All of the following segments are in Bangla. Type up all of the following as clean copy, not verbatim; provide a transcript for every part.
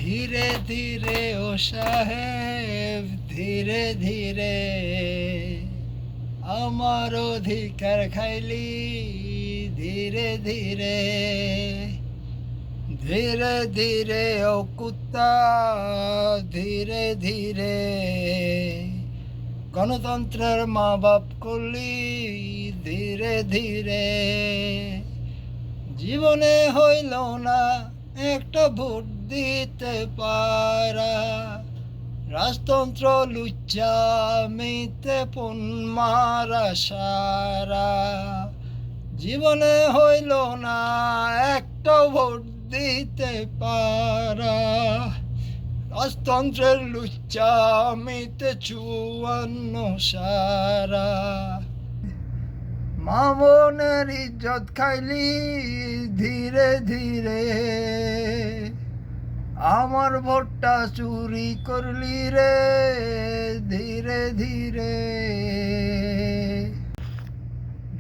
ধীরে ধীরে ও সাহেব, ধীরে ধীরে আমার অধিকার খাইলি, ধীরে ধীরে ধীরে ধীরে ও কুত্তা, ধীরে ধীরে গণতন্ত্রের মা বাপ করলি, ধীরে ধীরে জীবনে হইল না একটা ভোট দিতে পারা, রাজতন্ত্র লুচ্চা মিতে পণ মারা সারা। জীবনে হইল না একটা ভোট দিতে পারা, রাজতন্ত্রের লুচ্চা মিতে 54 সারা। মামনের ইজ্জত খাইলি, ধীরে ধীরে আমার ভোটটা চুরি করলি রে, ধীরে ধীরে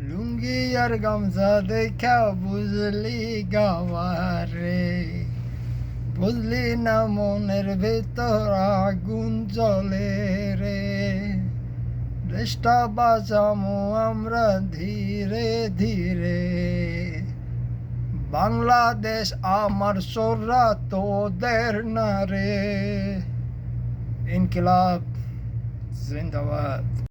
লুঙ্গি আর গামছা দেখা বুঝলি গাওয়ারে, বুঝলি না মনের ভেতর আগুন জ্বলে রে। দেশটা বাঁচামো আমরা ধীরে ধীরে, বাংলাদেশ আমার সোরা তোদের না রে। ইনকিলাব জিন্দাবাদ।